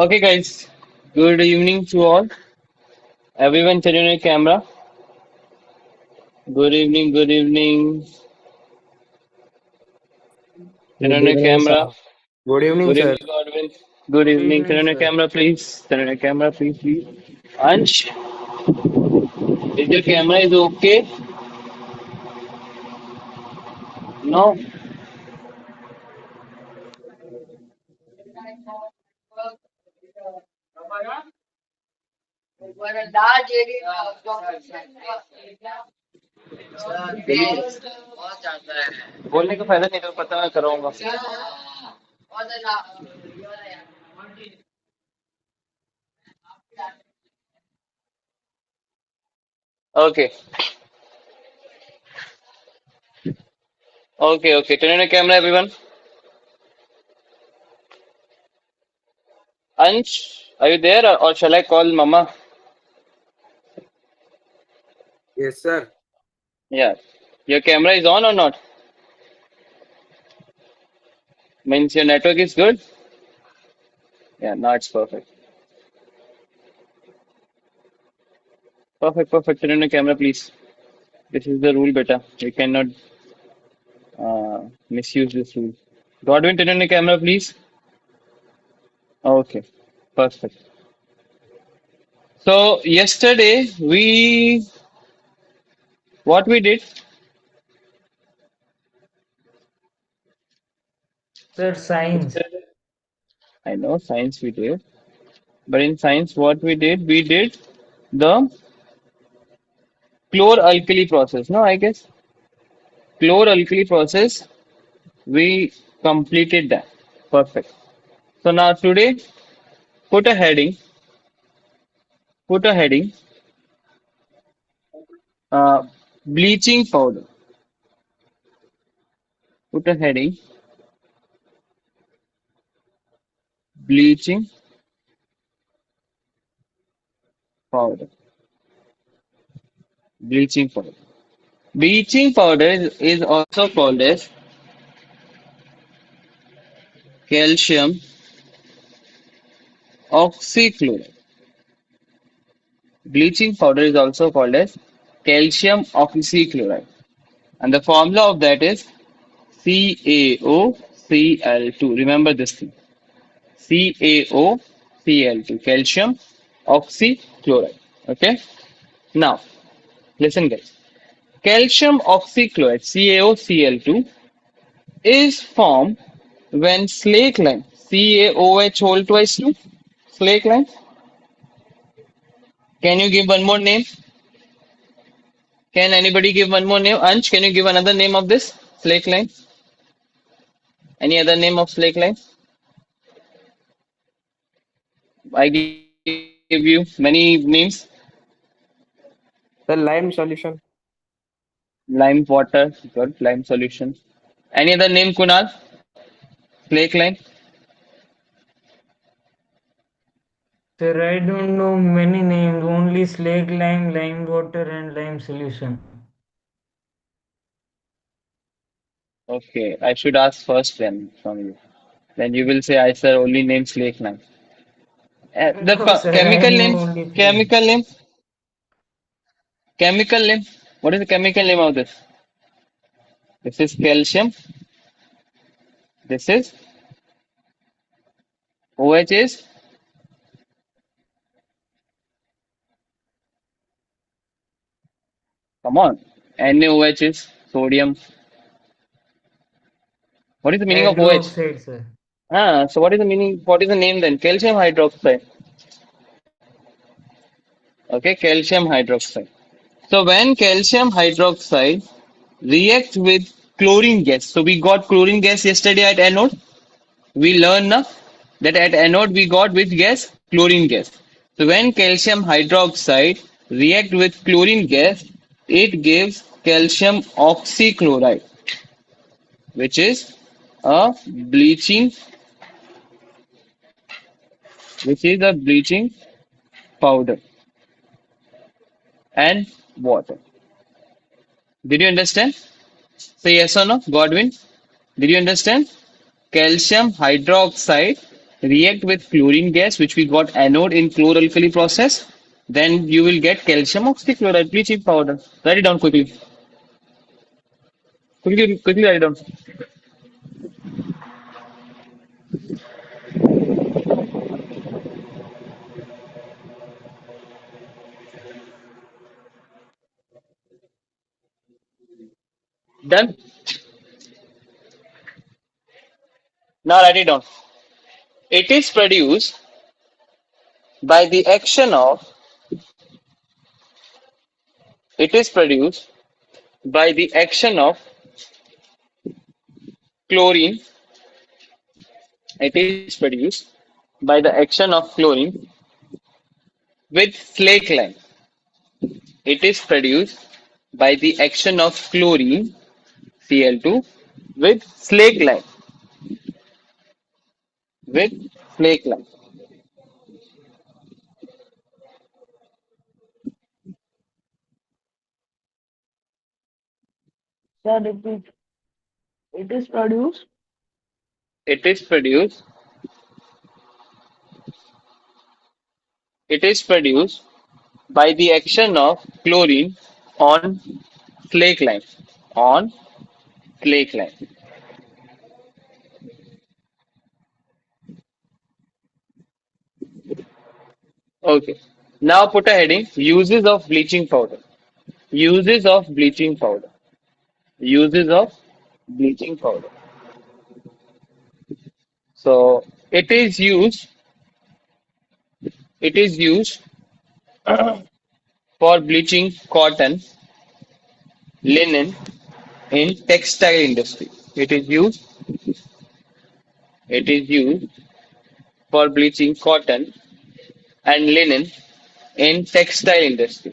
Okay, guys. Good evening to all. Everyone, turn on your camera. Good evening. Good evening. Turn Good on your evening, sir. camera. Good evening, Good sir. evening, Godwin. Good Good evening. Turn evening, on your sir. camera, please. Turn on your camera, please. Ansh, is your camera is okay? No. बोलने का फायदा नहीं तो पता मैं करूँगा. Okay. Okay. Okay. Turn on your camera, everyone. Ansh, are you there, or shall I call Mama? Yes, sir. Yeah. Your camera is on or not? Means your network is good? Yeah, now it's perfect. Perfect, perfect. Turn on the camera, please. This is the rule, beta. You cannot misuse this rule. Godwin, turn on the camera, please. Okay, perfect. So yesterday what we did? Sir, science. Yesterday, I know science we did, but in science what we did the chlor-alkali process. No, I guess chlor-alkali process. We completed that. Perfect. So now today, put a heading. Put a heading. Uh, Bleaching powder. Put a heading. Bleaching powder. Bleaching powder. Bleaching powder is also called as calcium oxychloride. Bleaching powder is also called as calcium oxychloride. And the formula of that is CaOCl2. Remember this thing. CaOCl2. Calcium oxychloride. Okay. Now, listen, guys. Calcium oxychloride, CaOCl2, is formed when slake lime, CaOH whole twice 2, slake lime. Can you give one more name? Can anybody give one more name? Ansh, can you give another name of this slake lime? Any other name of slake lime? I give you many names. The lime solution. Lime water, good. Lime solution. Any other name, Kunal? Slake lime? Sir, I don't know many names, only slake lime, lime water, and lime solution. Okay, I should ask first then from you. Then you will say I sir only name slake lime. The No, sir, I chemical know name, only three. chemical name, chemical name. What is the chemical name of this? This is calcium. This is OH is, come on. NaOH is sodium. What is the meaning of OH? Hydroxide, sir. So what is the meaning? What is the name then? Calcium hydroxide. Okay, calcium hydroxide. So when calcium hydroxide reacts with chlorine gas, so we got chlorine gas yesterday at anode. We learned now that at anode we got which gas? Chlorine gas. So when calcium hydroxide react with chlorine gas, it gives calcium oxychloride, which is a bleaching, which is a bleaching powder and water. Did you understand? Say yes or no, Godwin. Did you understand? Calcium hydroxide react with chlorine gas, which we got anode in chloralkali process, then you will get calcium oxychloride bleaching powder. Write it down quickly. Quickly write it down. Done. Now write it down. It is produced by the action of it is produced by the action of chlorine. It is produced by the action of chlorine with flake lime. It is produced by the action of chlorine Cl2 with flake lime. With flake lime. Sir, repeat. It is produced. It is produced. It is produced by the action of chlorine on flake lime. On flake lime. Okay. Now put a heading. Uses of bleaching powder. Uses of bleaching powder. Uses of bleaching powder. So it is used for bleaching cotton, linen in textile industry. It is used for bleaching cotton and linen in textile industry.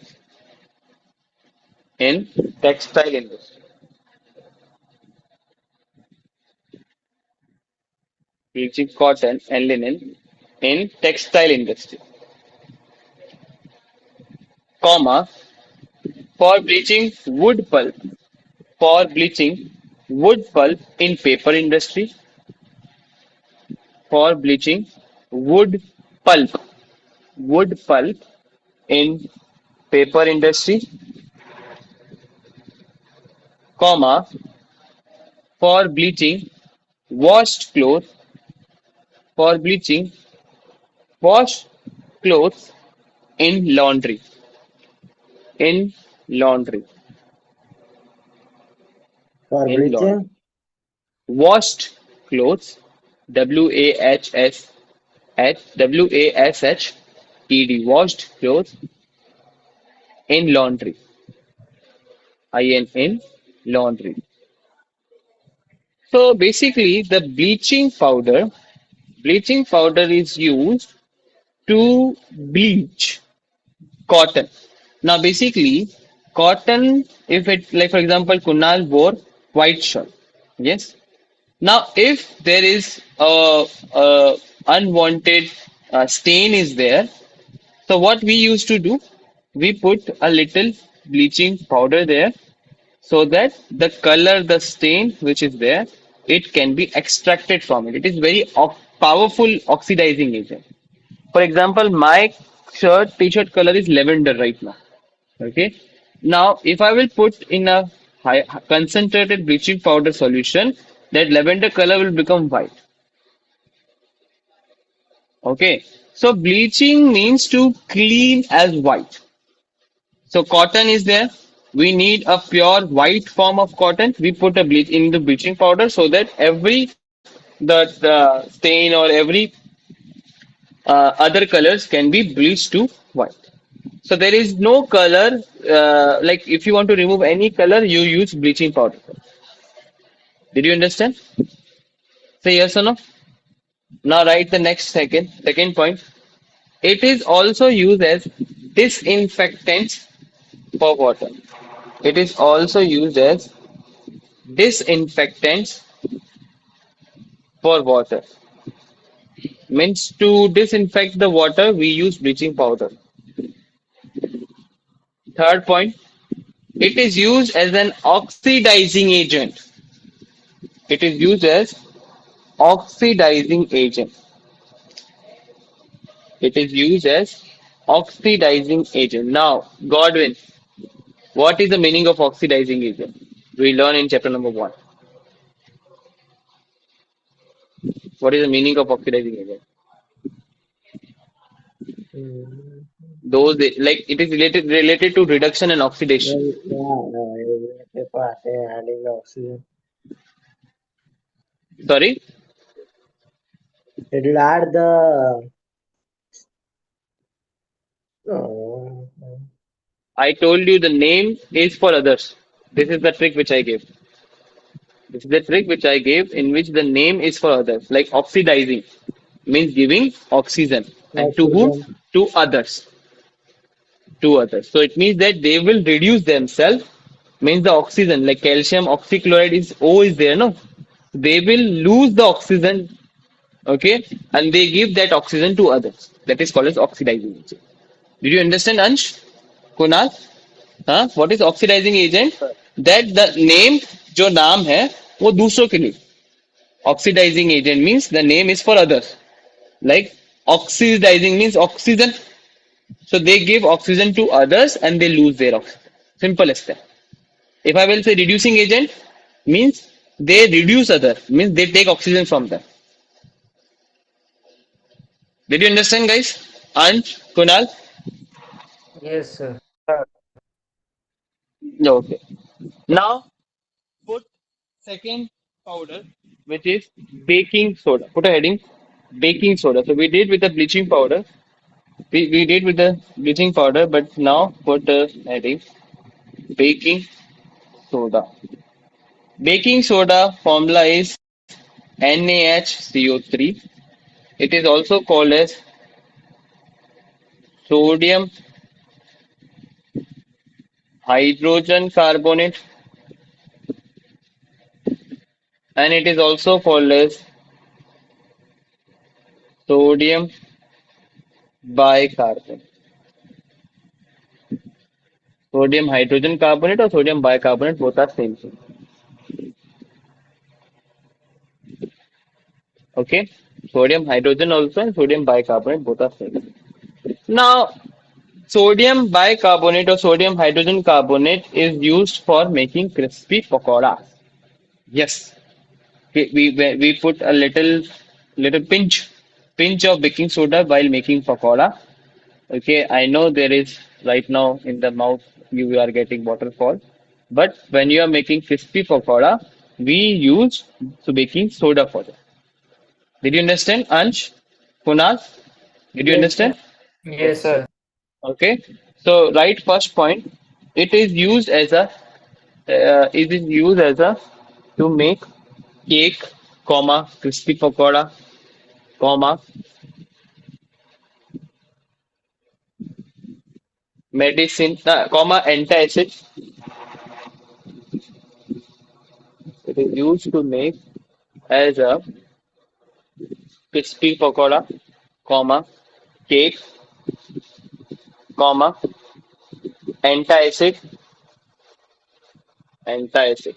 In textile industry. Bleaching cotton and linen in textile industry. Comma for bleaching wood pulp. For bleaching wood pulp in paper industry. For bleaching wood pulp. Wood pulp in paper industry, comma, for bleaching washed clothes, for bleaching washed clothes in laundry, in laundry, For in laundry. bleaching, Washed clothes, WASHED, washed clothes in laundry, in laundry. So basically, the bleaching powder is used to bleach cotton. Now, basically, cotton, if it, like for example, Kunal wore white shirt, yes. Now, if there is a unwanted stain is there, so what we used to do, we put a little bleaching powder there so that the color, the stain which is there, it can be extracted from it. It is very powerful oxidizing agent. For example, my t-shirt color is lavender right now. Okay. Now, if I will put in a concentrated bleaching powder solution, that lavender color will become white. Okay. So bleaching means to clean as white. So cotton is there. We need a pure white form of cotton. We put a bleach in the bleaching powder so that every the stain or every other colors can be bleached to white. So there is no color, like if you want to remove any color, you use bleaching powder. Did you understand? Say yes or no. Now write the second point. It is also used as disinfectant for water. It is also used as disinfectants for water. Means to disinfect the water, we use bleaching powder. Third point, it is used as an oxidizing agent. It is used as oxidizing agent. It is used as oxidizing agent. Now, Godwin, what is the meaning of oxidizing agent? We learn in chapter number 1. What is the meaning of oxidizing agent? Mm. Those like it is related to reduction and oxidation. Well, yeah, part adding the oxygen. Sorry, It will add the. Oh, I told you the name is for others. This is the trick which I gave. This is the trick which I gave in which the name is for others. Like oxidizing means giving oxygen. And to whom? oxygen. To others. To others. So it means that they will reduce themselves. Means the oxygen, like calcium oxychloride is O is there, no? They will lose the oxygen, okay, and they give that oxygen to others. That is called as oxidizing agent. Did you understand, Ansh? Kunal? हाँ what is oxidising agent that the name जो नाम है वो दूसरों के लिए oxidising agent means the name is for others like oxidising means oxygen so they give oxygen to others and they lose their oxygen simple as that if I will say reducing agent means they reduce other means they take oxygen from them did you understand guys and Kunal Yes, sir. okay now put second powder, which is baking soda. Put a heading, baking soda. So we did with the bleaching powder. We did with the bleaching powder, but now put a heading, baking soda. Baking soda formula is NaHCO3. It is also called as sodium hydrogen carbonate, and it is also called as sodium bicarbonate. Sodium hydrogen carbonate or sodium bicarbonate both are same thing. Okay, sodium hydrogen also and sodium bicarbonate both are same. Now, sodium bicarbonate or sodium hydrogen carbonate is used for making crispy pakoras. Yes, we put a little pinch of baking soda while making pakora. Okay, I know there is right now in the mouth you are getting waterfall, but when you are making crispy pakora, we use baking soda for that. Did you understand, Ansh? Kunal? Did you Yes, sir. understand? Yes, Yes, sir. sir. Okay. So, right first point, it is used as a it is used as a to make cake, comma crispy pakoda, comma medicine, comma antacid. It is used to make as a crispy pakoda, comma cake, comma antacid, antacid.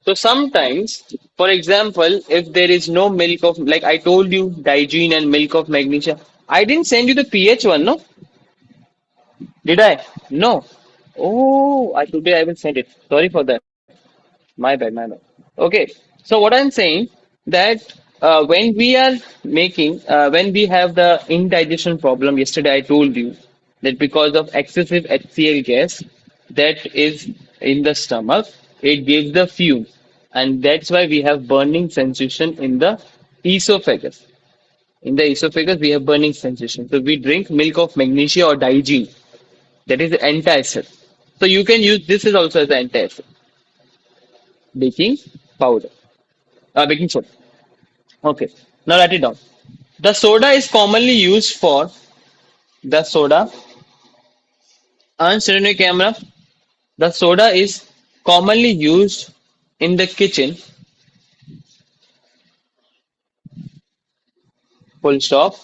So sometimes, for example, if there is no milk of, like I told you, Digene and milk of magnesia, I didn't send you the pH one, no? Did I? No. Oh, today I will send it. Sorry for that. My bad, my bad. Okay. So what I'm saying that when we are when we have the indigestion problem, yesterday I told you that because of excessive HCl gas that is in the stomach, it gives the fume, and that's why we have burning sensation in the esophagus. In the esophagus, we have burning sensation. So we drink milk of magnesia or Digene. That is antacid. So you can use this is also as an antacid. Baking powder, baking soda. Okay, now write it down. The soda is commonly used for the soda. Answer in your camera. The soda is commonly used in the kitchen. Full stop.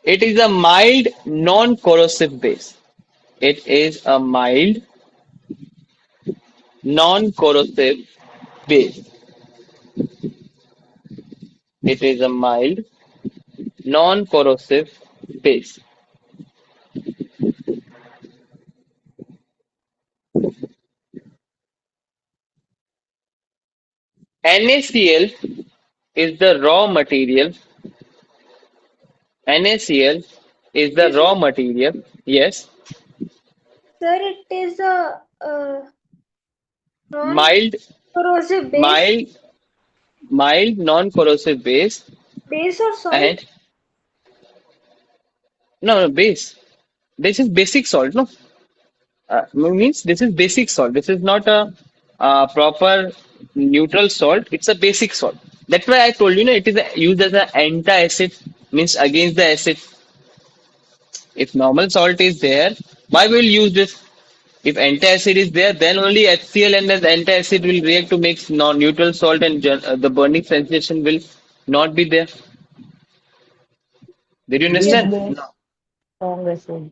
It is a mild, non-corrosive base. It is a mild, non-corrosive base. It is a mild, non-corrosive base. NaCl is the raw material. NaCl is the This raw is, material. Yes, sir, it is a mild, non-corrosive mild, mild, non-corrosive base, base or salt. and no, base. This is basic salt, no? Means this is basic salt. This is not a proper neutral salt. It's a basic salt. That's why I told you, it is used as an anti-acid, means against the acid. If normal salt is there, why will use this? If anti-acid is there, then only HCl and the anti-acid will react to make non-neutral salt, and the burning sensation will not be there. Did you weak Yes. understand? base, strong acid.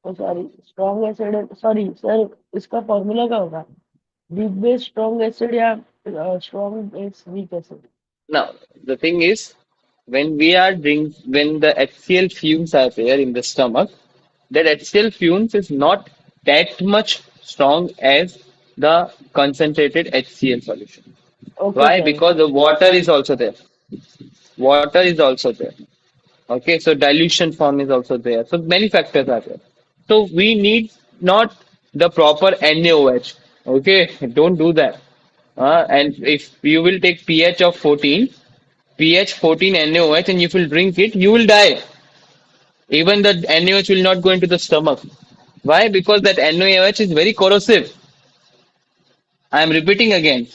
Oh, sorry, strong acid. Sorry, sir, इसका formula क्या होगा? Weak base, strong acid या strong base, weak acid. Now, the thing is, when the HCl fumes are there in the stomach, that HCl fumes is not that much strong as the concentrated HCl solution. Okay, Why? sir. Because the water is also there. Water is also there. Okay, so dilution form is also there. So many factors are there. So we need not the proper NaOH. Okay, don't do that. And if you will take pH 14 NaOH, and if you drink it, you will die. Even the NaOH will not go into the stomach. Why? Because that NaOH is very corrosive. I am repeating again.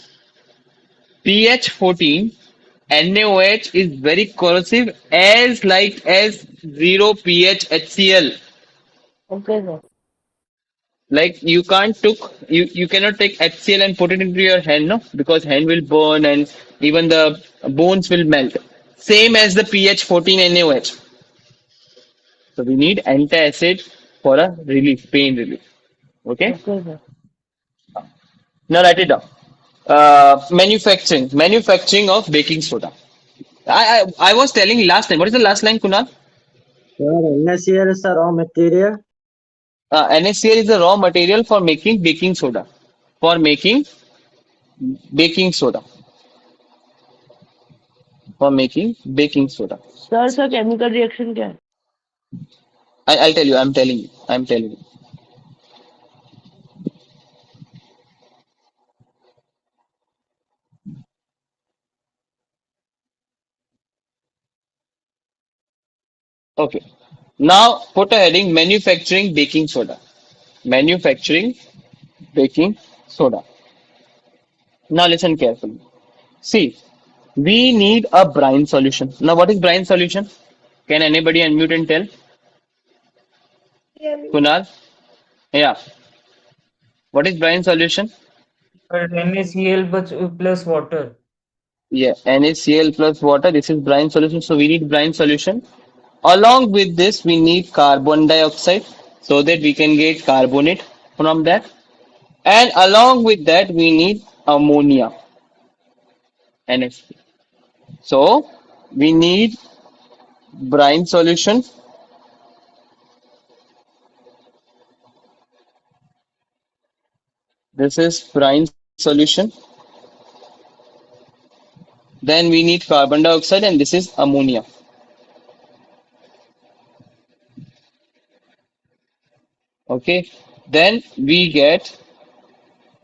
pH 14 NaOH is very corrosive, as like as 0 pH HCl. Okay, sir. Like you cannot take HCl and put it into your hand, no, because hand will burn and even the bones will melt. Same as the pH 14 NaOH. So we need antacid for a relief, pain relief. Okay. Okay, sir. Now write it down. Manufacturing of baking soda. I was telling last time. What is the last line, Kunal? Sir, NaCl is the raw material. NaCl is the raw material for making baking soda. For making baking soda. For making baking soda. Sir, chemical reaction क्या है? I'll tell you. I'm telling you. I'm telling you. Okay. Now put a heading: manufacturing baking soda. Manufacturing baking soda. Now listen carefully. See, we need a brine solution. Now, what is brine solution? Can anybody unmute and tell? Yeah. Kunal? Yeah. What is brine solution? But NaCl plus water. Yeah, NaCl plus water. This is brine solution. So we need brine solution. Along with this, we need carbon dioxide so that we can get carbonate from that. And along with that, we need ammonia, NH3. So we need brine solution. This is brine solution. Then we need carbon dioxide, and this is ammonia. Okay. Then we get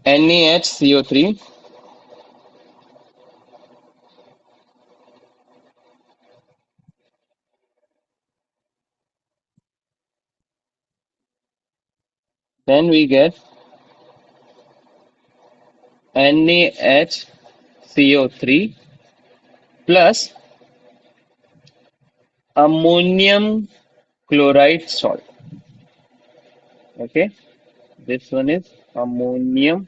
NaHCO3. Then we get NaHCO3 plus ammonium chloride salt. Okay. This one is ammonium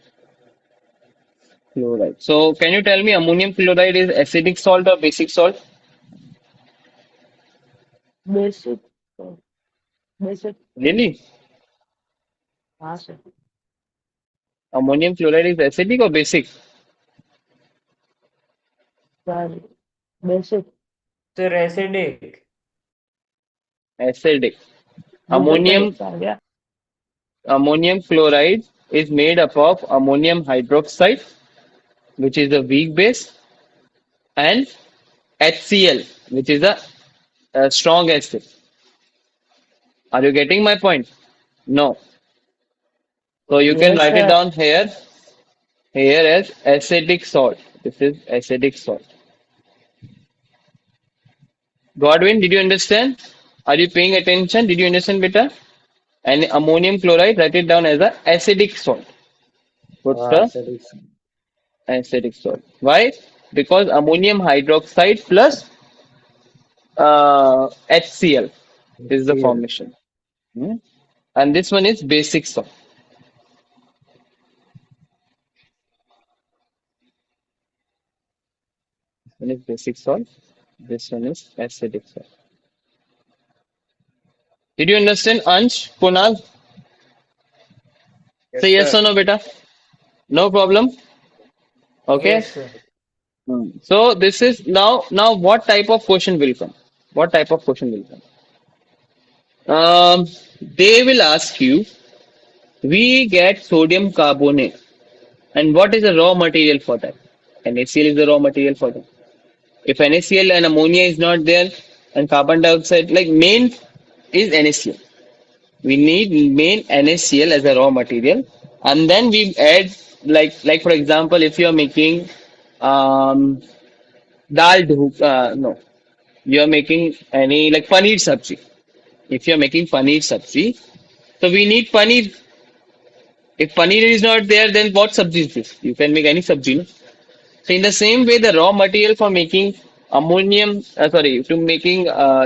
chloride. So can you tell me ammonium chloride is acidic salt or basic salt? Basic. sir. Basic. Really? हाँ, sir. Ammonium chloride is acidic or basic? Sir, basic. Sir, acidic. Acidic. वो तो Ammonium correct आ गया. ammonium chloride is made up of ammonium hydroxide, which is a weak base, and HCl, which is a strong acid. Are you getting my point? No. So you can Yes, write it sir. down here as acidic salt. This is acidic salt. Godwin, did you understand? Are you paying attention? Did you understand better? And ammonium chloride, write it down as a acidic salt. What's the Acidic. acidic salt? Why? Because ammonium hydroxide plus HCl is the HCl. formation. Hmm? And this one is basic salt. This one is basic salt. This one is acidic salt. Did you understand, Ansh? Kunal? Yes, Say yes sir. or no, beta. No problem. Okay. Yes, sir. So this is now what type of question will come? What type of question will come? They will ask you, we get sodium carbonate, and what is the raw material for that? NaCl is the raw material for that. If NaCl and ammonia is not there, and carbon dioxide, like main is NaCl. We need main NaCl as a raw material, and then we add like for example, if you are making um, dal no, you are making any like paneer sabji. If you are making paneer sabji, so we need paneer. If paneer is not there, then what sabji is this? You can make any sabji, no? So in the same way, the raw material for making to making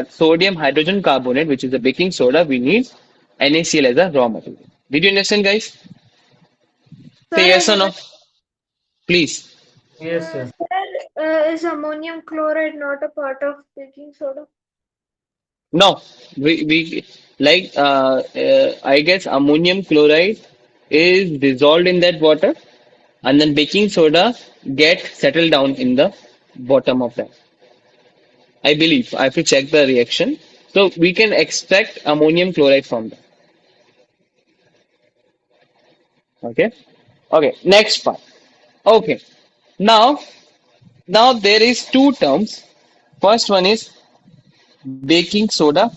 sodium hydrogen carbonate, which is the baking soda, we need NaCl as a raw material. Did you understand, guys? Sir, Say I yes or have no, please. Yes, sir. sir, is ammonium chloride not a part of baking soda? No, we like I guess ammonium chloride is dissolved in that water, and then baking soda get settled down in the bottom of that. I believe I have to check the reaction. So we can expect ammonium chloride from that. Okay. Okay. Next part. Okay. Now, now there is two terms. First one is baking soda.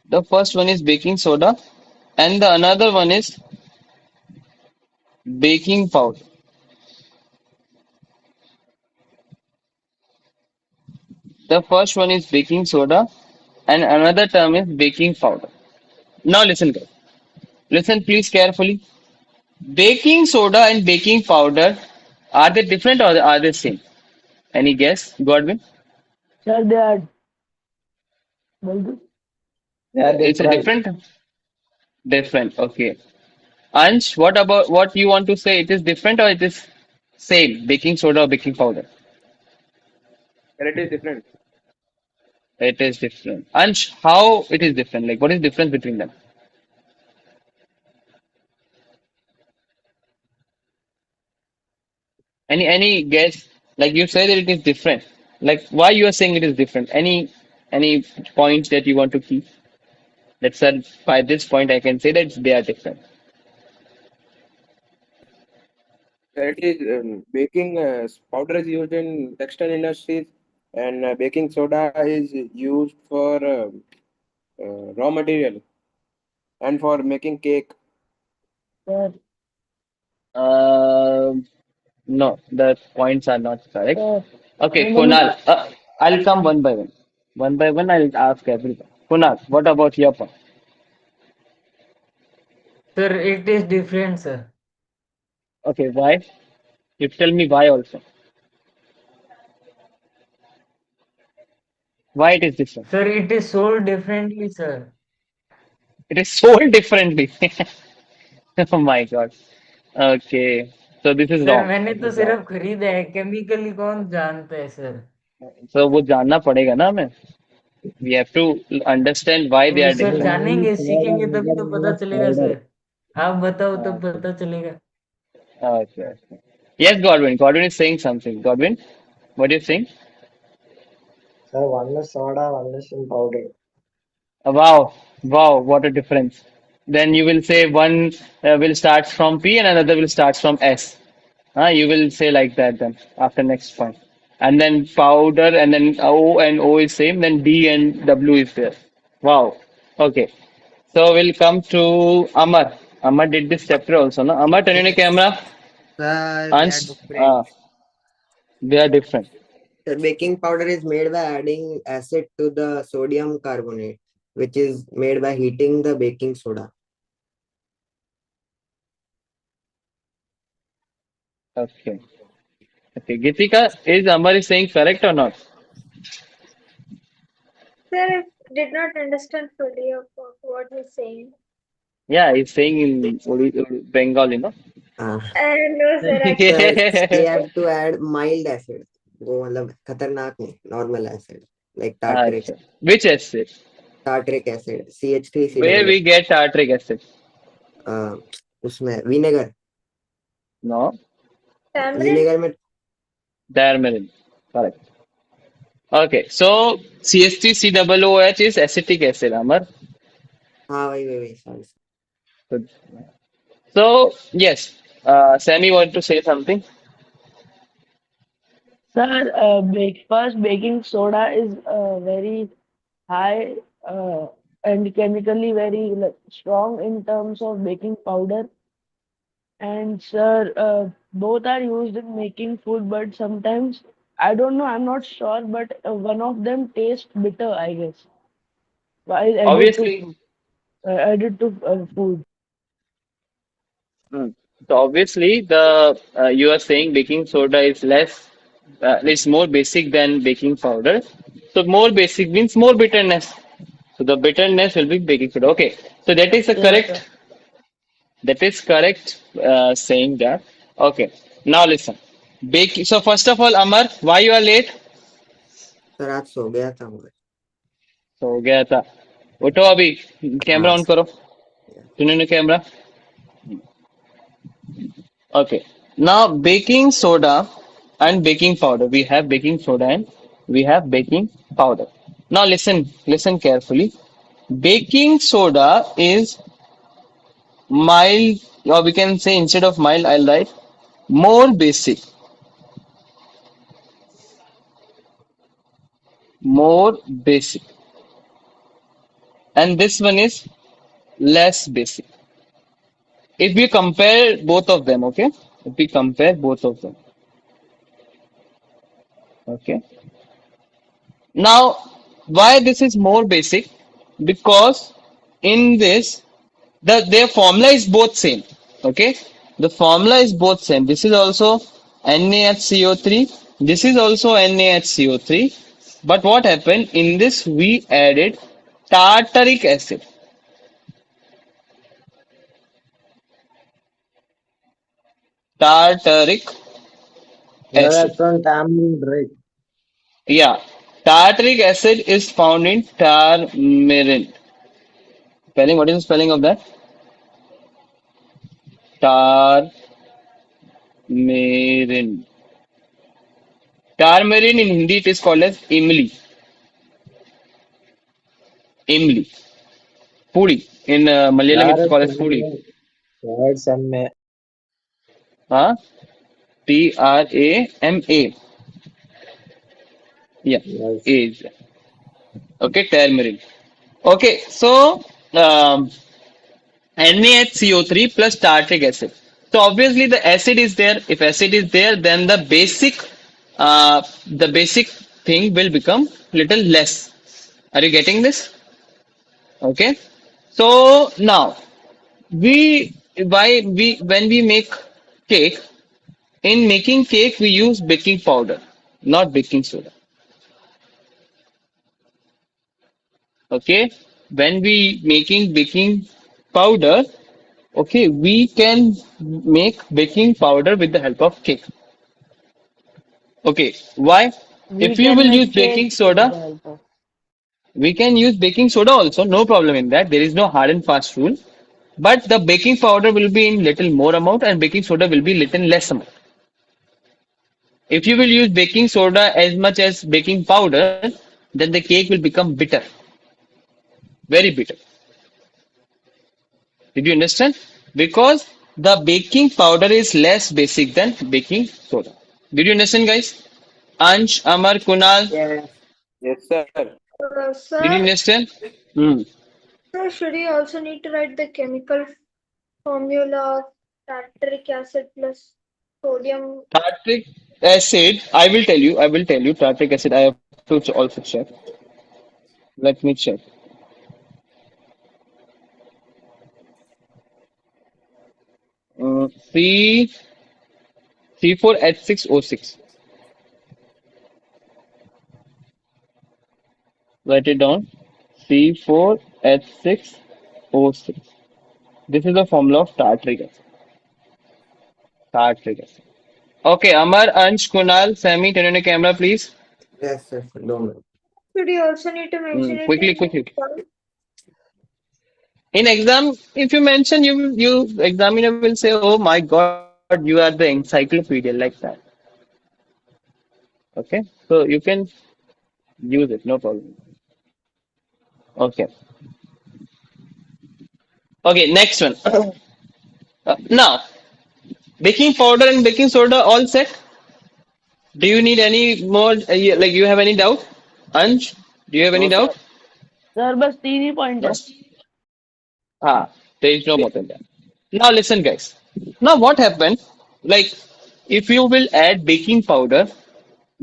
The first one is baking soda, and the another one is baking powder. The first one is baking soda, and another term is baking powder. Now listen, guys. Listen, please carefully. Baking soda and baking powder, are they different or are they same? Any guess, Godwin? Sir, they are. बोल दो. They are It's a different. different. Okay. Ansh, what about what you want to say? It is different or it is same? Baking soda or baking powder? Sir, it is different. It is different. Ansh, how it is different? Like, what is the difference between them? Any guess? Like you say that it is different. Like why you are saying it is different? Any points that you want to keep? That said, by this point I can say that they are different. Sir, it is baking powder is used in textile industries, and baking soda is used for raw material and for making cake. Sir, No, the points are not correct. sir. Okay, Normally, Kunal, I'll come one by one. One by one, I'll ask everyone. Kunal, what about your point? Sir, it is different, sir. Okay, why? You tell me why also. Why it is different? Sir, it is sold differently, sir. It is sold differently. Oh my God. Okay, so this is sir wrong. मैंने This तो is wrong. सिर्फ खरीदा है, chemically कौन जानता है sir? So वो जानना पड़ेगा ना हमें. We have to understand why they वो are सर different. Normally, जानेंगे, soda सीखेंगे तभी तो is पता a चलेगा powder. सर. आप बताओ तब Okay. पता चलेगा. Okay. Okay. Yes, Godwin. Godwin is saying something. Godwin, what do you think? Sir, one is soda, one is in powder. Wow, wow, what a difference. Then you will say one will start from P and another will start from S. You will say like that then after next point. And then powder and then O and O is same, then D and W is there. Wow. Okay. So we'll come to Amar. Amar did this chapter also, no? Amar, turn on your Yes. camera. Sir, they are Ans, different. they are different. The baking powder is made by adding acid to the sodium carbonate, which is made by heating the baking soda. Okay. Okay. Gitika, is Amar is saying correct or not? Sir, I did not understand fully of what he's saying. Yeah, he's saying in Bengali, no? Uh, No, sir, actually. sir, we have to add mild acid. वो मतलब खतरनाक नहीं, normal acid like Acha. Which acid? tartaric acid, Where CH3COO. we get tartaric acid? उसमें vinegar, No, Tamarind? vinegar में diarmarin. Correct. Okay, so CH3COOH is acetic acid, Amar. हाँ वही sorry. Good. So, yes, Sammy want to say something? Sir, first baking soda is very high and chemically very like, strong in terms of baking powder. And sir, both are used in making food, but sometimes I don't know, I'm not sure, but one of them tastes bitter, I guess, while Obviously. added to food. Hmm. So obviously, the you are saying baking soda is it's more basic than baking powder. So more basic means more bitterness. So the bitterness will be baking soda. Okay, so that is a Yes, sir. correct. That is correct. Saying that. Okay. Now listen. Baking. So first of all, Amar, why you are late? Sir आज सो गया था मैं. So हो गया था. उठो अभी. Camera हाँ ऑन करो. सुनो camera. Okay. Now baking soda and baking powder. We have baking soda and we have baking powder. Now listen carefully. Baking soda is mild, or we can say instead of mild, I'll write more basic. More basic. And this one is less basic. If we compare both of them, okay? If we compare both of them, okay? Now, why this is more basic? Because in this, their formula is both same. Okay, the formula is both same. This is also NaHCO3. This is also NaHCO3. But what happened in this? We added tartaric acid. Tartaric Yeah, acid. that's on tamarind, right? Yeah, tartaric acid is found in tarmarin. Spelling. What is the spelling of that? Tarmarin. Tarmarin in Hindi it is called as imli. Imli. Puri. In Malayalam Yeah, it's called as it's puri. MA. Yeah, it's MA. Huh? TRAMA. Yeah. Yes. Is. Okay, tarmarin. Okay, so NaHCO3 plus tartaric acid. So obviously the acid is there. If acid is there, then the basic thing will become little less. Are you getting this? Okay. So now we why we when we make cake, in making cake we use baking powder, not baking soda. Okay. When we making baking powder, okay, we can make baking powder with the help of cake. Okay, why? We If you can will use make baking cake with soda, the help of. we can use baking soda also, no problem in that. There is no hard and fast rule. But the baking powder will be in little more amount and baking soda will be little less amount. If you will use baking soda as much as baking powder, then the cake will become bitter, very bitter. Did you understand? Because the baking powder is less basic than baking soda. Did you understand, guys? Ansh, Amar, Kunal, Yes. Yes, sir. did you Sir, understand? Hmm. sir, should you also need to write the chemical formula of tartaric acid plus sodium? Tartaric acid, I will tell you. I will tell you. Tartaric acid, I have to also check. Let me check. C C4H6O6. Write it down. C4H6O6. This is the formula of tartaric acid. Tartaric acid. Okay, Amar, Ansh, Kunal, Sammy, turn on your camera, please. Yes, yes, don't know. Should you also need to mention it Quickly, in quickly. exam? In exam, if you mention, you examiner will say, "Oh my God, you are the encyclopedia," like that. Okay, so you can use it, no problem. Okay, okay. Next one. Now, baking powder and baking soda all set. Do you need any more? Like, you have any doubt? Ansh, do you have any No, sir. doubt? Sir बस 3 ही point No. है. Ah, there is no more than that. Now listen, guys. Now what happened? Like, if you will add baking powder,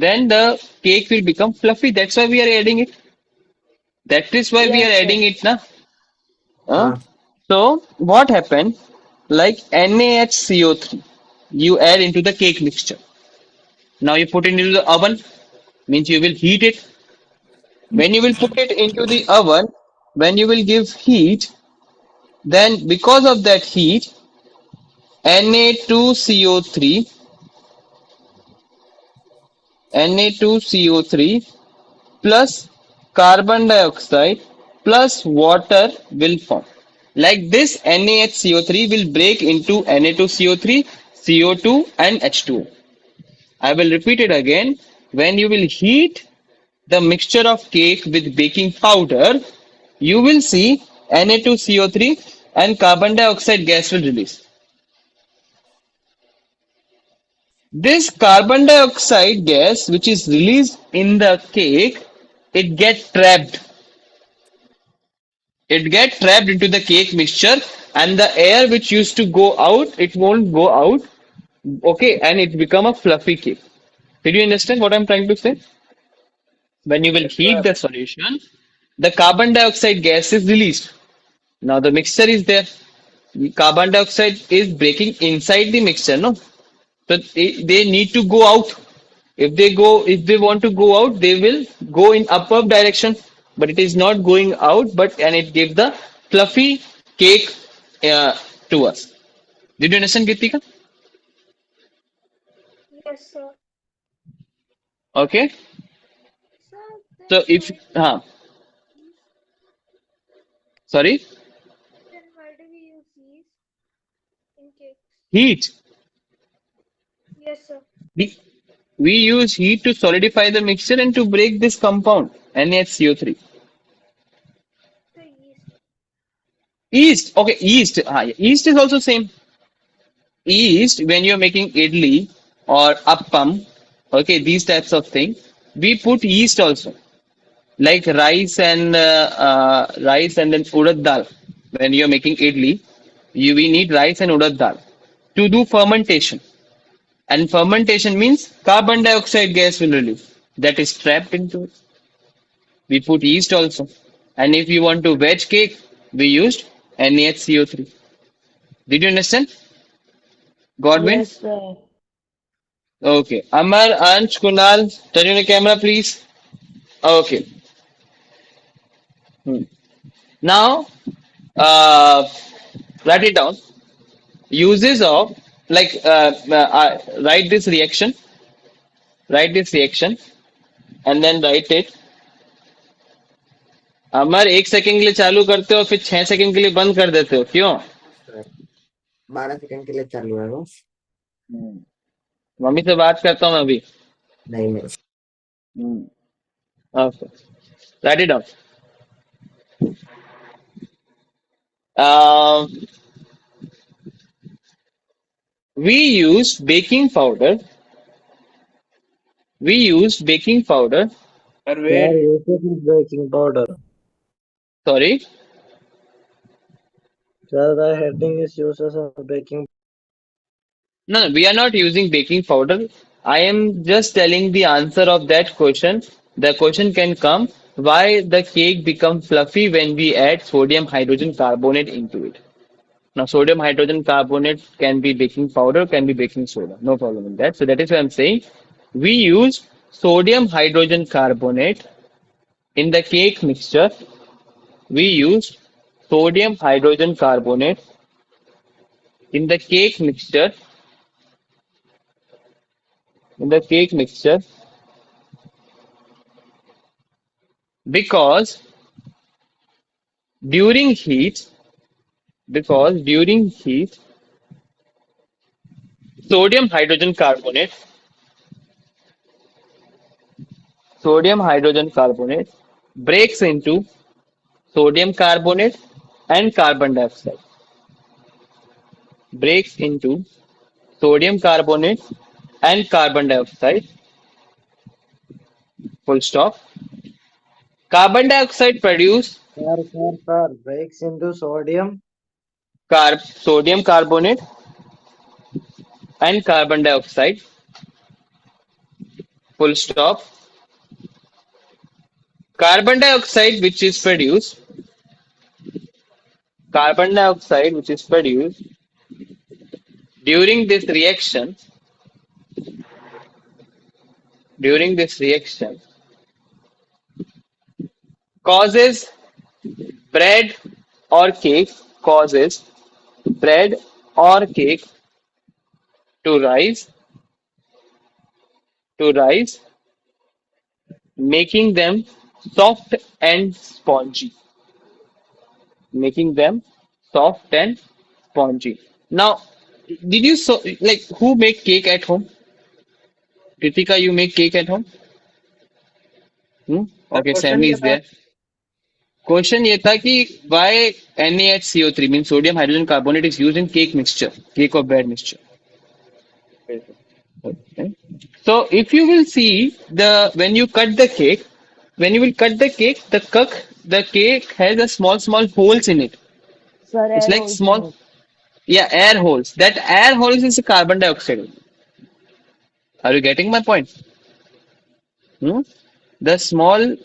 then the cake will become fluffy. That's why we are adding it. That is why we Yes, are sir. adding it, na? Huh? Ah, So what happened? Like NaHCO3, you add into the cake mixture. Now you put it into the oven, means you will heat it. When you will put it into the oven, when you will give heat, then because of that heat, Na2CO3, Na2CO3 plus carbon dioxide plus water will form. Like this, NaHCO3 will break into Na2CO3, CO2 and H2O. I will repeat it again. When you will heat the mixture of cake with baking powder, you will see Na2CO3 and carbon dioxide gas will release. This carbon dioxide gas, which is released in the cake, it gets trapped. It gets trapped into the cake mixture, and the air which used to go out, it won't go out. Okay, and it become a fluffy cake. Did you understand what I'm trying to say? When you will Yes, heat sir. the solution, the carbon dioxide gas is released. Now the mixture is there. Carbon dioxide is breaking inside the mixture, no? So they need to go out. If they want to go out, they will go in upward direction. But it is not going out, but and it gives the fluffy cake uh, to us. Did you understand, Gitika? Yes, sir. Okay. Sir, So if sorry, then why do we use yeast in cakes? heat. Yes, sir. We, we use heat to solidify the mixture and to break this compound NaCO3. The yeast. Yeast. Okay, yeast. Yeah. Yeast is also same. Yeast, when you're making idli or appam, okay, these types of thing, we put yeast also. Like rice and then urad dal. When you're making idli, we need rice and urad dal to do fermentation. And fermentation means carbon dioxide gas will release. That is trapped into it. We put yeast also. And if you want to veg cake, we used NaHCO3. Did you understand? Godwin? Yes, sir. Okay. Amar, Ansh, Kunal, turn on the camera, please. Okay. Now, uh, write it down. Uses of, like, write this reaction, and then write it. Amar 1 second के लिए चालू करते हो फिर 6 second के लिए बंद कर देते हो क्यों? 12 सेकंड के लिए चालू है वो. मम्मी से बात करता हूँ मैं अभी. नहीं नहीं. Okay. Write it down. Um, we use baking powder. We use baking powder. Sir, Sir, wait. uses is baking powder. Sorry. Sir, the heading is uses of baking. No, no, we are not using baking powder. I am just telling the answer of that question. The question can come why the cake become fluffy when we add sodium hydrogen carbonate into it. Now, sodium hydrogen carbonate can be baking powder, can be baking soda. No problem in that. So that is why I'm saying we use sodium hydrogen carbonate in the cake mixture. We use sodium hydrogen carbonate in the cake mixture. In the cake mixture because during heat, during heat, sodium hydrogen carbonate, sodium hydrogen carbonate breaks into sodium carbonate and carbon dioxide. Breaks into sodium carbonate and carbon dioxide. Full stop. Carbon dioxide produce Sir, breaks into sodium. sodium carbonate and carbon dioxide. Full stop. Carbon dioxide which is produced. Carbon dioxide which is produced during this reaction. During this reaction causes bread or cake causes bread or cake to rise, making them soft and spongy. Making them soft and spongy. Now, did you so like who make cake at home? Kritika, you make cake at home? Hmm? Sir, Okay, question Sammy क्या is था? there. Question ये था कि why NaHCO3 means sodium hydrogen carbonate is used in cake mixture, cake or bread mixture. Wait. Okay. So if you will see the when you cut the cake, when you will cut the cake, the cake has a small holes in it. Sir, It's air like holes in small, it. yeah, air holes. That air holes is the carbon dioxide. Are you getting my point? Hmm? The small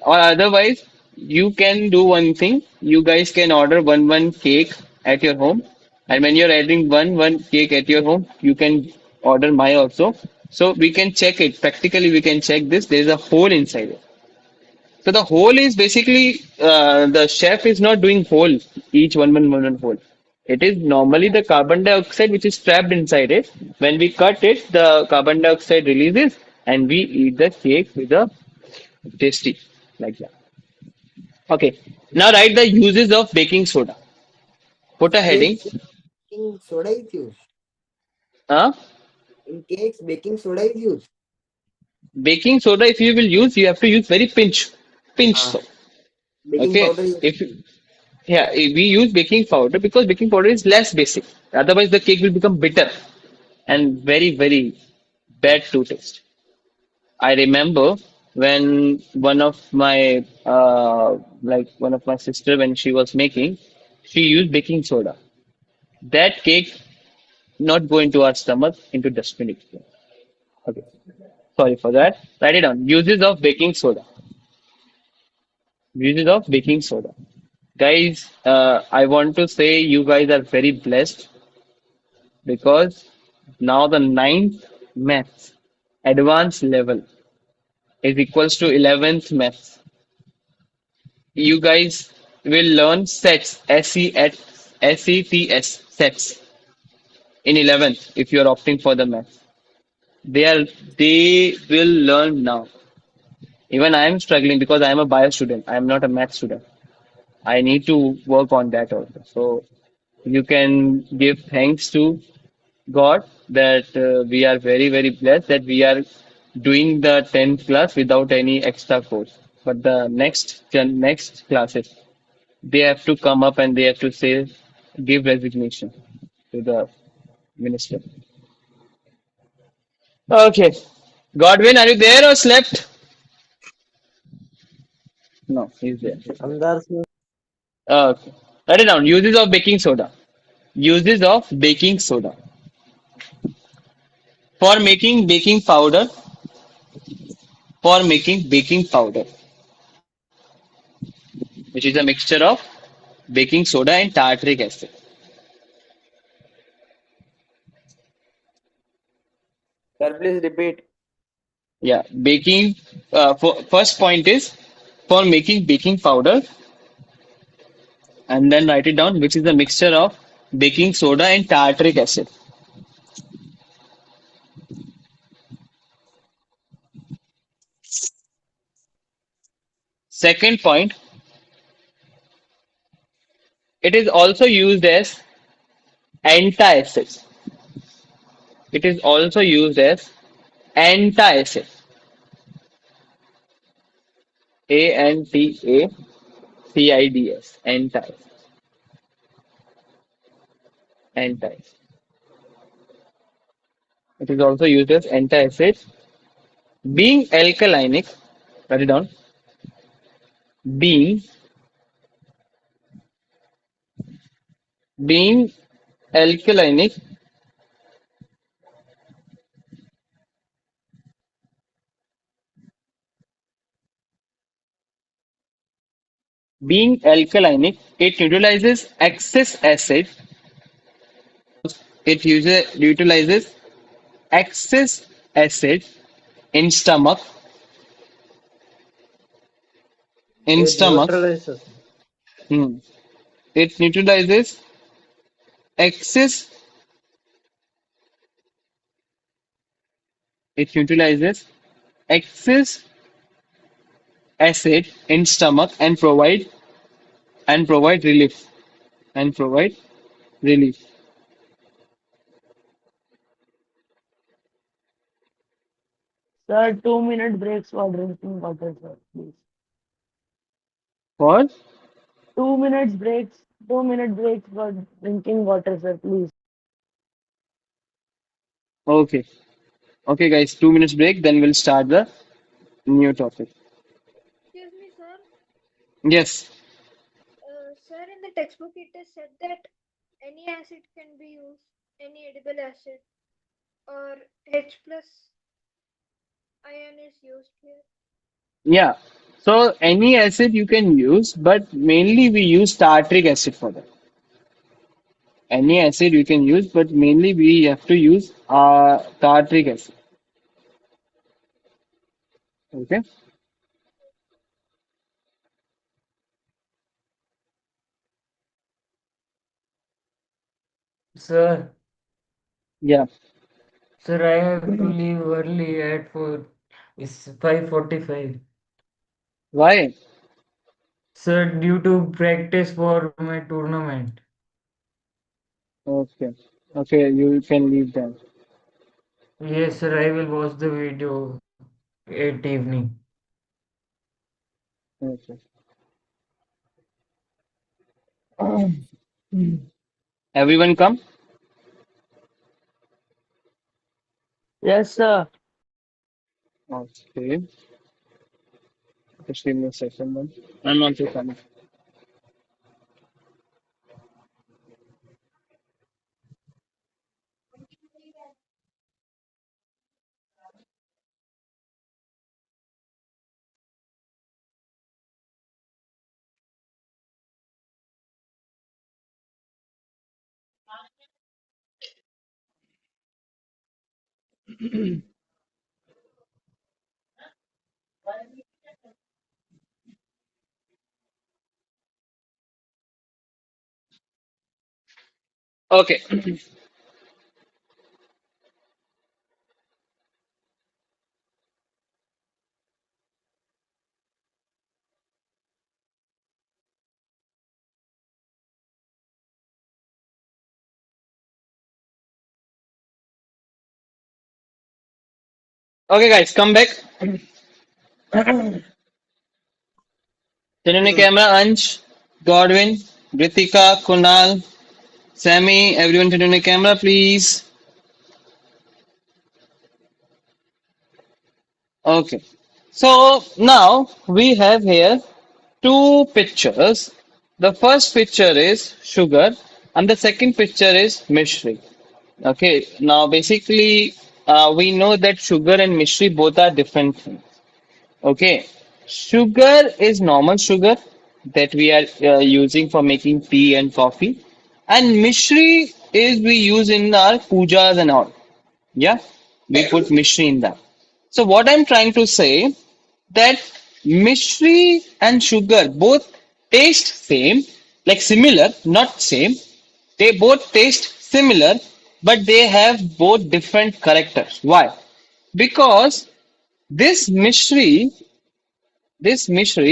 or otherwise you can do one thing. You guys can order one cake at your home, and when you're adding one cake at your home, you can order my also. So we can check it. Practically, we can check this. There's a hole inside it. So the hole is basically the chef is not doing hole each one hole. It is normally the carbon dioxide which is trapped inside it. When we cut it, the carbon dioxide releases, and we eat the cake with a tasty like that. Okay. Now write the uses of baking soda. Put a Sir, in heading. baking soda is used. Uh, In cakes, baking soda is used. baking soda, if you will use, you have to use very pinch Uh, so. Baking Okay. powder is If yeah, we use baking powder because baking powder is less basic. Otherwise, the cake will become bitter and very bad to taste. I remember when one of my sister when she was making, she used baking soda. That cake not go into our stomach into dustbin. It goes. Okay, sorry for that. Write it down. Uses of baking soda. Uses of baking soda. Guys, I want to say you guys are very blessed because now the ninth maths advanced level is equals to 11th maths. You guys will learn sets, SETS, sets in 11th if you are opting for the maths. They will learn now. Even I am struggling because I am a bio student. I am not a math student. I need to work on that also. So you can give thanks to God that we are very blessed that we are doing the 10th class without any extra course. But the next classes, they have to come up and they have to say, give resignation to the minister. Okay. Godwin, are you there or slept? No, he's there. Andar se Okay. Write it down. Uses of baking soda. Uses of baking soda. For making baking powder. For making baking powder, which is a mixture of baking soda and tartaric acid. Sir, please repeat. Yeah, baking. First point is for making baking powder, and then write it down, which is a mixture of baking soda and tartaric acid. Second point, it is also used as antacid. It is also used as antacid. Antacids. Antacid. Antacid. It is also used as antacid. Being alkalinic, write it down. Being being alkalinic, it neutralizes excess acid. Utilizes excess acid in stomach. In it stomach. neutralizes. Hmm. It neutralizes excess. It neutralizes excess acid in stomach and provide relief. And provide relief. Sir, 2 minute breaks for drinking water, sir, please. For 2 minutes breaks. 2 minute breaks for drinking water, sir, please. okay. Okay, guys, 2 minutes break, then we'll start the new topic. Excuse me, sir. Yes. Sir, in the textbook it is said that any acid can be used, any edible acid, or H plus ion is used here. Yeah. So any acid you can use, but mainly we use tartaric acid for that. Any acid you can use, but mainly we have to use tartaric acid. Okay. Sir, Yeah. sir, I have to leave early at it's 5:45. Why? Sir, due to practice for my tournament. Okay. Okay, you can leave then. Yes, sir, I will watch the video at evening. Okay. Everyone come? Yes, sir. Okay. Just give me a second then. I'm also coming. Okay. Okay, guys, come back. Turn on your camera. Ansh, Godwin, Ritika, Kunal, Sammy, everyone turn on your camera, please. Okay. So now we have here two pictures. The first picture is sugar and the second picture is Mishri. Okay. Now basically we know that sugar and Mishri both are different things. Okay. Sugar is normal sugar that we are using for making tea and coffee. And Mishri is we use in our pujas and all. Yeah. We put Mishri in that. So what I'm trying to say that Mishri and sugar both taste same, like similar, not same. They both taste similar, but they have both different characters. Why? Because this Mishri,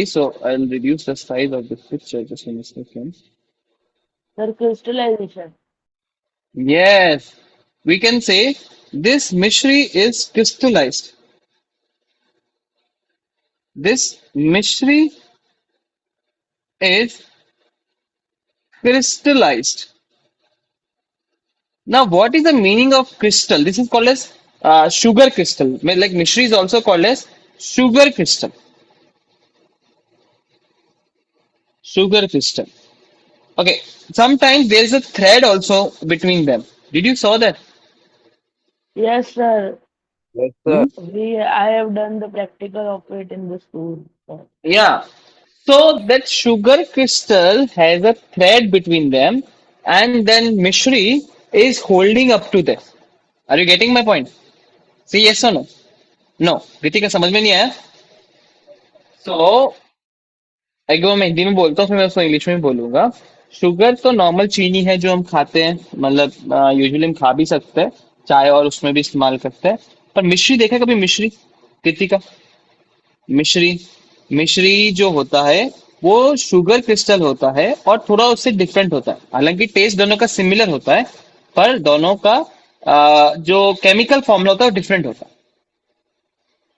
so I'll reduce the size of this picture just in a second. Sir, crystallization. Yes, we can say this Mishri is crystallized. This Mishri is crystallized. Now, what is the meaning of crystal? This is called as sugar crystal. Like Mishri is also called as sugar crystal. Sugar crystal. Okay. Sometimes there is a thread also between them. Did you saw that? Yes, sir. Yes, Hmm? sir. I have done the practical of it in the school. Sir. Yeah. So that sugar crystal has a thread between them, and then Mishri is holding up to this. Are you getting my point? See yes or no? No. Ritika समझ में नहीं आया? So एक बार मैं हिंदी में बोलता हूँ फिर मैं उसको इंग्लिश में भी बोलूंगा. शुगर तो नॉर्मल चीनी है जो हम खाते हैं, मतलब यूजुअली हम खा भी सकते हैं, चाय और उसमें भी इस्तेमाल करते हैं. पर मिश्री देखा कभी मिश्री? कृतिका, मिश्री, मिश्री जो होता है वो शुगर क्रिस्टल होता है और थोड़ा उससे डिफरेंट होता है. हालांकि टेस्ट दोनों का सिमिलर होता है, पर दोनों का जो केमिकल फॉर्मूला होता है वो डिफरेंट होता है.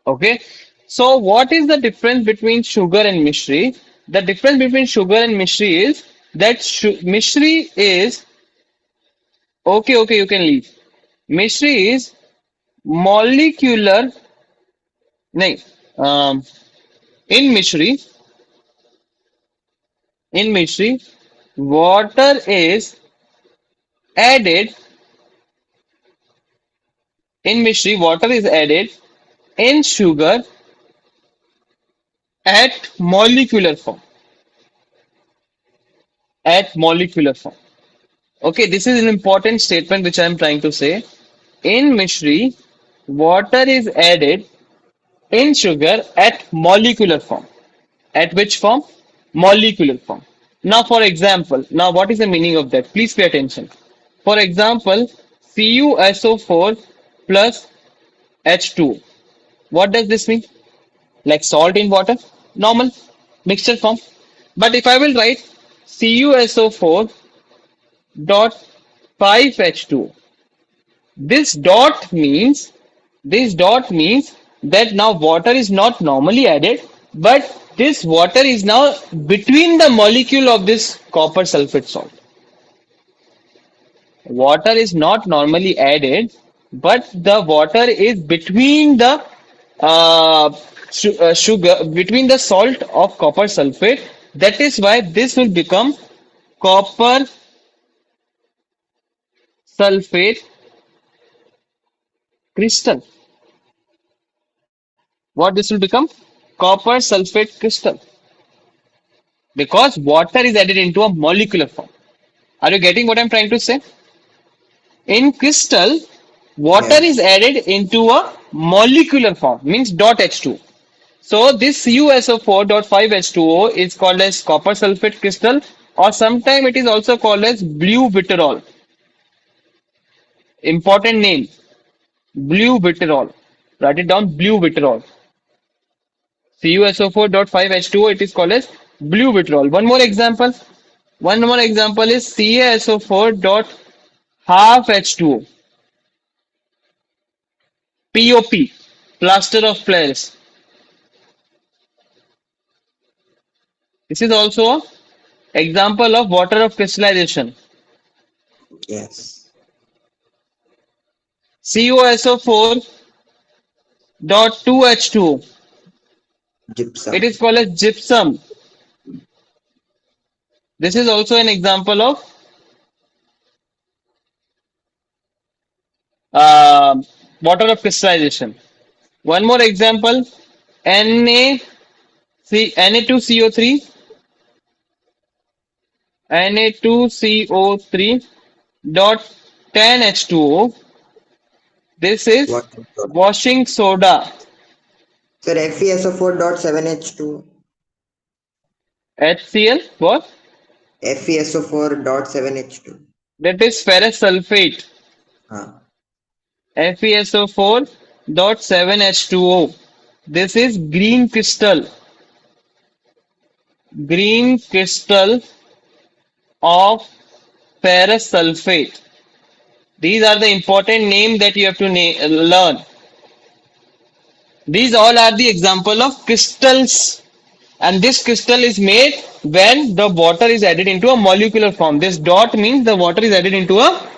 Okay. So what is the difference between sugar and Mishri? The difference between sugar and Mishri is that Mishri is okay, okay, you can leave. Mishri is molecular. No, in Mishri, water is added. In Mishri, water is added in sugar at molecular form. At molecular form. Okay, this is an important statement which I am trying to say. In Mishri, water is added in sugar at molecular form. At which form? Molecular form. Now, for example, now what is the meaning of that? Please pay attention. For example, CuSO4 plus H2O. What does this mean? Like salt in water? Normal mixture form. But if I will write CuSO4 dot 5H2O, this dot means that now water is not normally added, but this water is now between the molecule of this copper sulfate salt. Water is not normally added, but the water is between the sugar, between the salt of copper sulfate. That is why this will become copper sulfate crystal. What this will become? Copper sulfate crystal. Because water is added into a molecular form. Are you getting what I'm trying to say? In crystal, water Yes. is added into a molecular form, means dot H2. So this CuSO4.5H2O is called as copper sulfate crystal, or sometimes it is also called as blue vitriol. Important name, blue vitriol. Write it down, blue vitriol. CuSO4.5H2O, it is called as blue vitriol. One more example. One more example is CaSO4 dot half H2O. POP. Plaster of Paris. This is also a example of water of crystallization. Yes. COSO4 dot 2H2O. It Gypsum. is called as gypsum. This is also an example of water of crystallization. One more example, Na2CO3 Na2CO3 dot 10H2O. This is Washing soda. washing soda. Sir, FeSO4.7H2. HCl, what? FeSO4.7H2. That is ferrous sulfate. Ah. FeSO4 dot 7H2O. This is green crystal of ferrous sulfate. These are the important names that you have to learn. These all are the example of crystals, and this crystal is made when the water is added into a molecular form. This dot means the water is added into a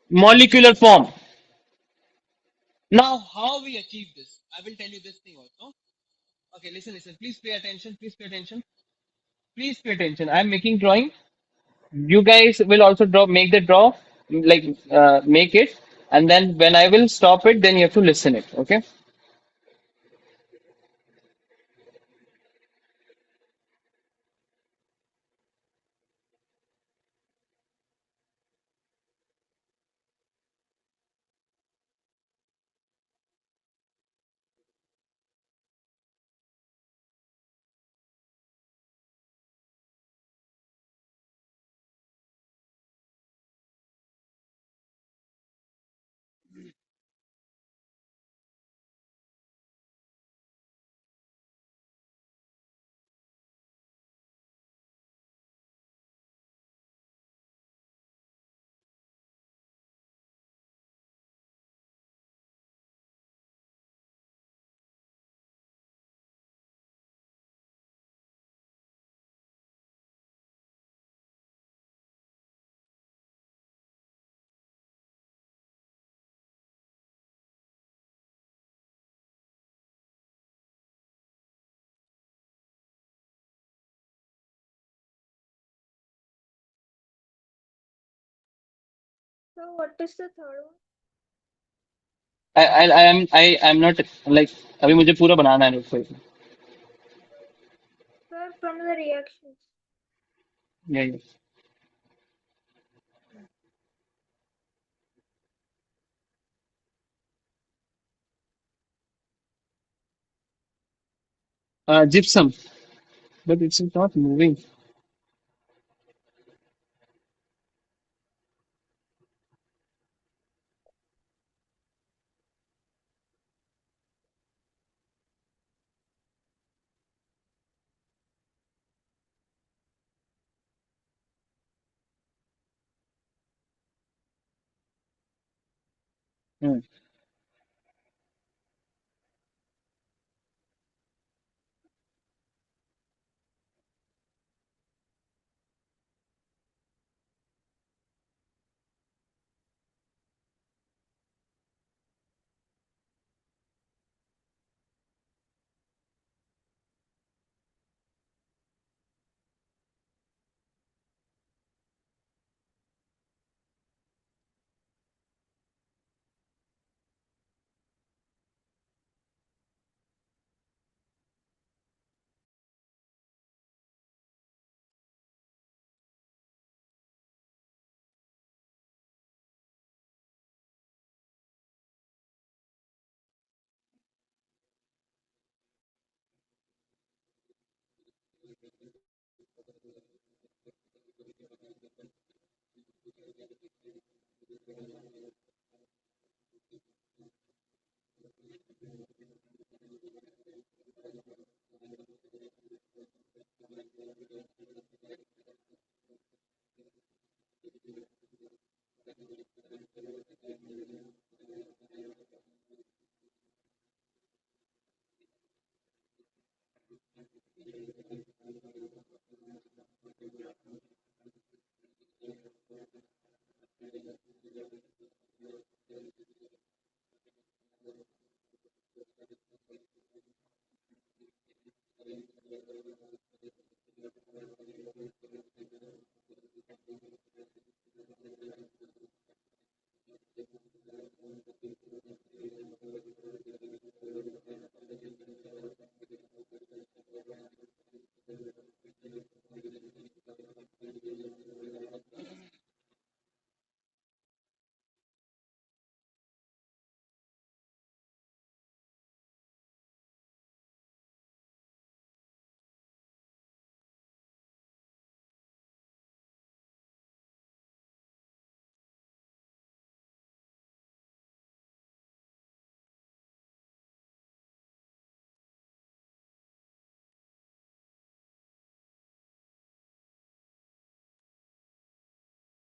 molecular form. Now, how we achieve this? I will tell you this thing also. Okay, listen. Please pay attention. Please pay attention. Please pay attention. I am making drawing. You guys will also make the draw, like make it, and then when I will stop it, then you have to listen it. Okay. So what is the third one? I am not like अभी मुझे पूरा बनाना है उसको. Sir, from the reactions. Yeah. Gypsum, but it's not moving. Hmm.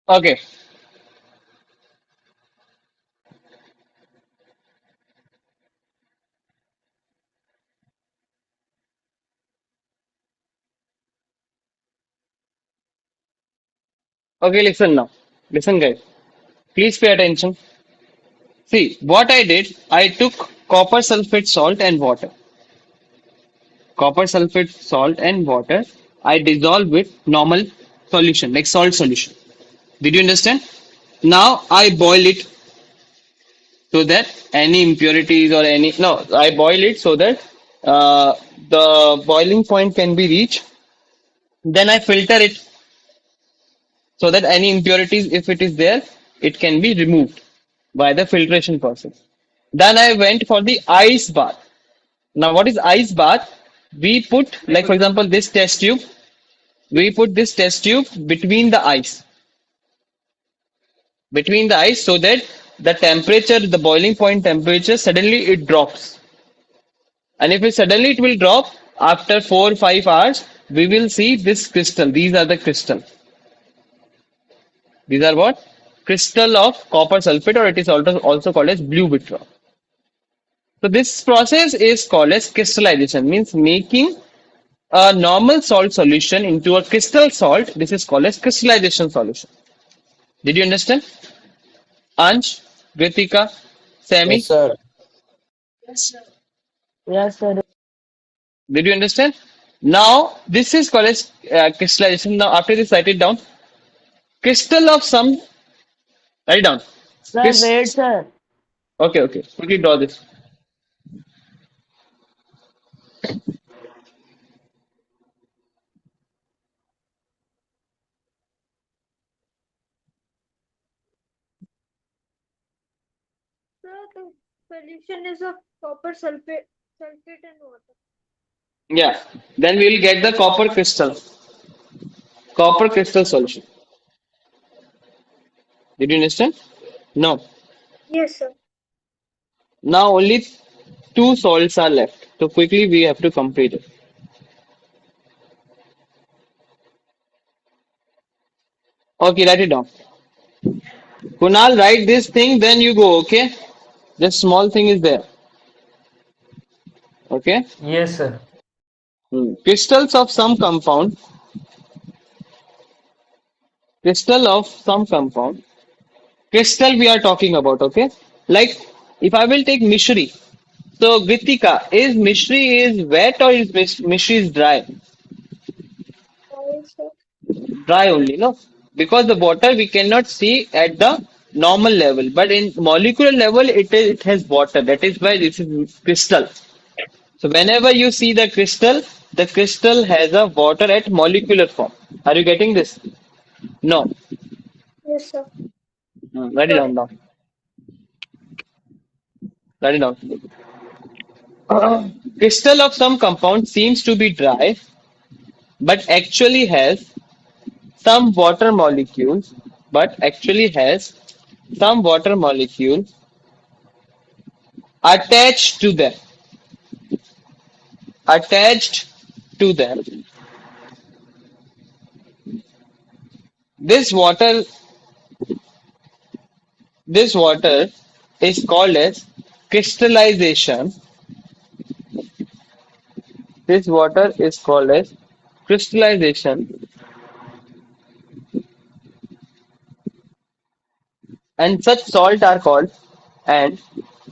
Okay. Okay, listen now. Listen, guys. Please pay attention. See, what I did, I took copper sulfate salt and water. Copper sulfate salt and water. I dissolve with normal solution, like salt solution. Did you understand? Now I boil it so that any impurities or any no, I boil it so that the boiling point can be reached. Then I filter it so that any impurities, if it is there, it can be removed by the filtration process. Then I went for the ice bath. Now, what is ice bath? We put, like for example, this test tube. We put this test tube between the ice, so that the temperature, the boiling point temperature, suddenly it drops. And if it suddenly it will drop after 4 or 5 hours, we will see this crystal. These are the crystal. These are what? Crystal of copper sulfate, or it is also called as blue vitriol. So this process is called as crystallization, means making a normal salt solution into a crystal salt. This is called as crystallization solution. Did you understand? Ansh, Gritika, Yes, Sammy, sir. Yes, sir. did you understand? Now this is called as crystallization. Now after this, write it down. Crystal of some, write it down. Sir, wait, Crystal. sir. Okay, okay. Quickly draw this. So the solution is of copper sulfate and water. Yeah. Then we will get the copper crystal solution. Did you understand? No. Yes, sir. Now only two salts are left. So quickly we have to complete it. Okay, write it down. Kunal, write this thing, then you go, okay? Just small thing is there. Okay? Yes, sir. Crystals of some compound, crystal of some compound, crystal we are talking about, okay? Like if I will take Mishri. So Gritika, is Mishri is wet or is Mishri is dry? Yes, sir. Dry only, no? Because the water we cannot see at the normal level, but in molecular level it has water. That is why this is crystal. So whenever you see the crystal has a water at molecular form. Are you getting this? No. Yes, sir. Write it Got down it. now. Write it down. Crystal of some compound seems to be dry, but actually has some water molecules, but actually has some water molecules attached to them. Attached to them. This water, this water is called as crystallization. This water is called as crystallization, and such salt are called and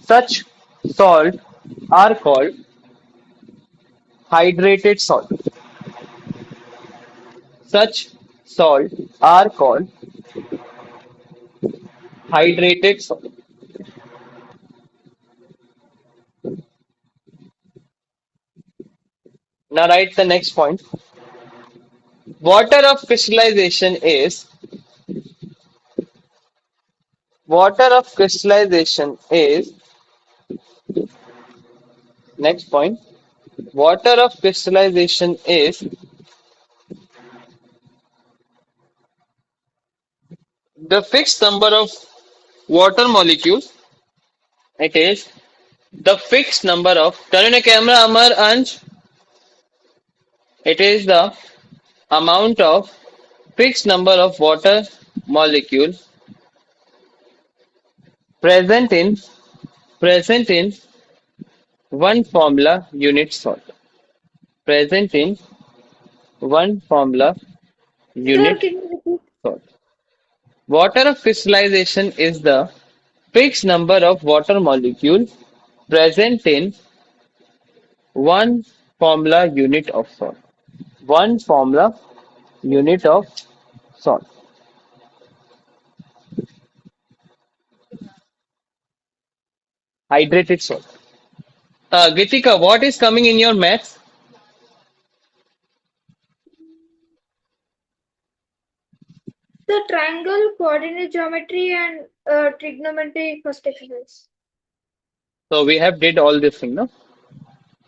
such salt are called hydrated salt. Such salt are called hydrated salt. Now write the next point. Water of crystallization is water of crystallization is next point. Water of crystallization is the fixed number of water molecules. It is the fixed number of turn on the camera, Amar Anj. It is the amount of fixed number of water molecule present in present in one formula unit salt. Present in one formula Sir, unit can you repeat? salt. Water of crystallization is the fixed number of water molecule present in one formula unit of salt. One formula unit of salt. Hydrated salt. Gitika, what is coming in your maths? The triangle, coordinate geometry, and trigonometry first exercise. So we have did all this thing, no?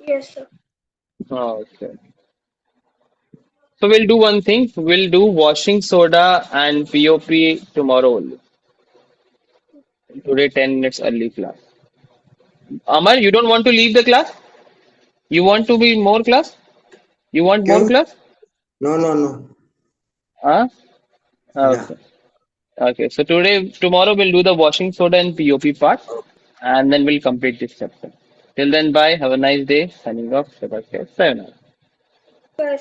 Yes, sir. Okay. So we'll do one thing. We'll do washing soda and POP tomorrow only. Today 10 minutes early class. Amar, you don't want to leave the class? You want to be more class? You want more Kyun? class? No. Huh? Yeah. Okay. Okay. So tomorrow we'll do the washing soda and POP part, and then we'll complete this chapter. Till then, bye. Have a nice day. Signing off. Sayonara. Bye, sir.